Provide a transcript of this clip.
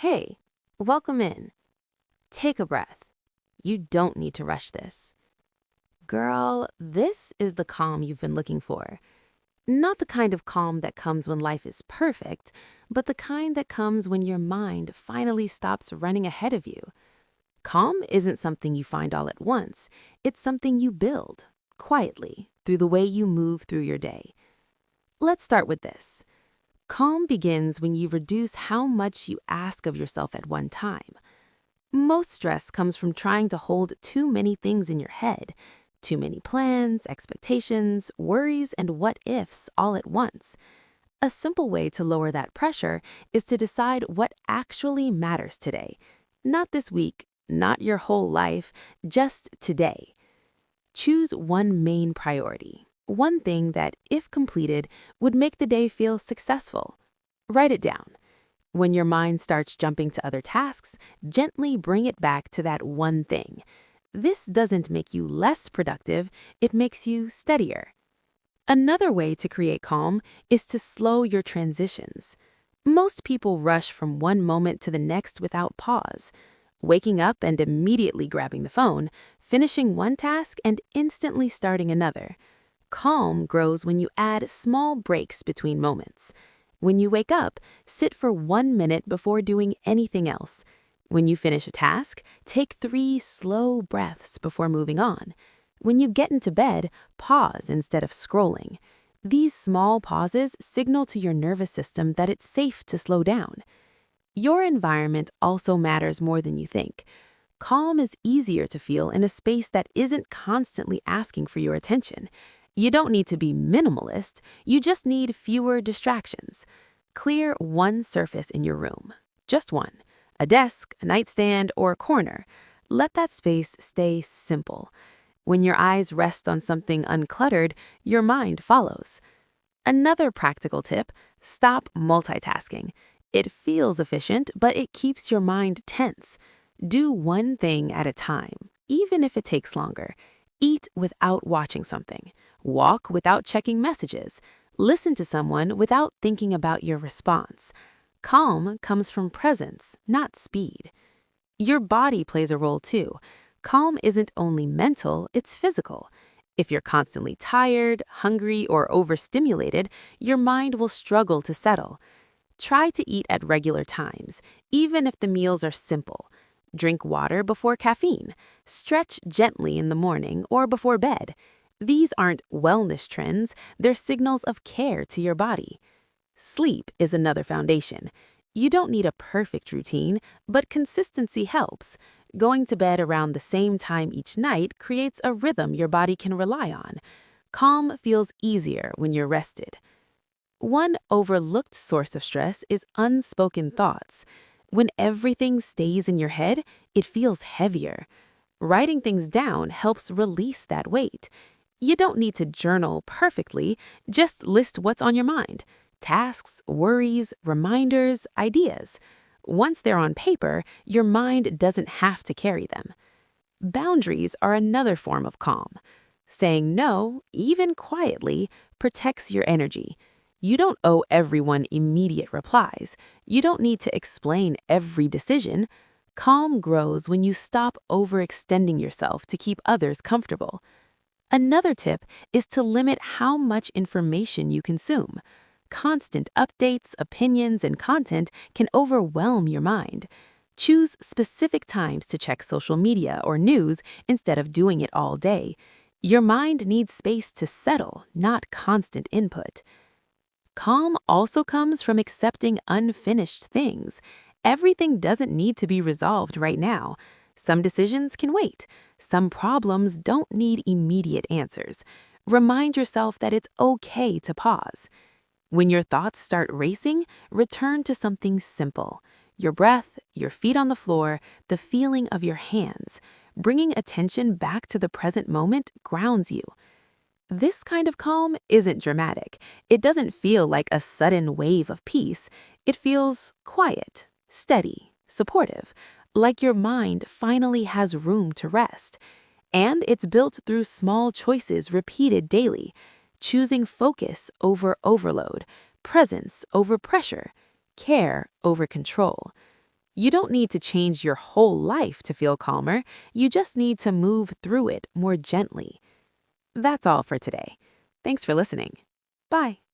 Hey, welcome in. Take a breath. You don't need to rush this. Girl, this is the calm you've been looking for. Not the kind of calm that comes when life is perfect, but the kind that comes when your mind finally stops running ahead of you. Calm isn't something you find all at once. It's something you build, quietly, through the way you move through your day. Let's start with this. Calm begins when you reduce how much you ask of yourself at one time. Most stress comes from trying to hold too many things in your head, too many plans, expectations, worries, and what ifs all at once. A simple way to lower that pressure is to decide what actually matters today. Not this week, not your whole life, just today. Choose one main priority, one thing that, if completed, would make the day feel successful. Write it down. When your mind starts jumping to other tasks, gently bring it back to that one thing. This doesn't make you less productive, it makes you steadier. Another way to create calm is to slow your transitions. Most people rush from one moment to the next without pause, waking up and immediately grabbing the phone, finishing one task and instantly starting another. Calm grows when you add small breaks between moments. When you wake up, sit for 1 minute before doing anything else. When you finish a task, take 3 slow breaths before moving on. When you get into bed, pause instead of scrolling. These small pauses signal to your nervous system that it's safe to slow down. Your environment also matters more than you think. Calm is easier to feel in a space that isn't constantly asking for your attention. You don't need to be minimalist, you just need fewer distractions. Clear one surface in your room, just one, a desk, a nightstand, or a corner. Let that space stay simple. When your eyes rest on something uncluttered, your mind follows. Another practical tip, stop multitasking. It feels efficient, but it keeps your mind tense. Do one thing at a time, even if it takes longer. Eat without watching something. Walk without checking messages. Listen to someone without thinking about your response. Calm comes from presence, not speed. Your body plays a role too. Calm isn't only mental, it's physical. If you're constantly tired, hungry, or overstimulated, your mind will struggle to settle. Try to eat at regular times, even if the meals are simple. Drink water before caffeine. Stretch gently in the morning or before bed. These aren't wellness trends, they're signals of care to your body. Sleep is another foundation. You don't need a perfect routine, but consistency helps. Going to bed around the same time each night creates a rhythm your body can rely on. Calm feels easier when you're rested. One overlooked source of stress is unspoken thoughts. When everything stays in your head, it feels heavier. Writing things down helps release that weight. You don't need to journal perfectly, just list what's on your mind. Tasks, worries, reminders, ideas. Once they're on paper, your mind doesn't have to carry them. Boundaries are another form of calm. Saying no, even quietly, protects your energy. You don't owe everyone immediate replies. You don't need to explain every decision. Calm grows when you stop overextending yourself to keep others comfortable. Another tip is to limit how much information you consume. Constant updates, opinions, and content can overwhelm your mind. Choose specific times to check social media or news instead of doing it all day. Your mind needs space to settle, not constant input. Calm also comes from accepting unfinished things. Everything doesn't need to be resolved right now. Some decisions can wait. Some problems don't need immediate answers. Remind yourself that it's okay to pause. When your thoughts start racing, return to something simple. Your breath, your feet on the floor, the feeling of your hands. Bringing attention back to the present moment grounds you. This kind of calm isn't dramatic. It doesn't feel like a sudden wave of peace. It feels quiet, steady, supportive, like your mind finally has room to rest. And it's built through small choices repeated daily, choosing focus over overload, presence over pressure, care over control. You don't need to change your whole life to feel calmer. You just need to move through it more gently. That's all for today. Thanks for listening. Bye.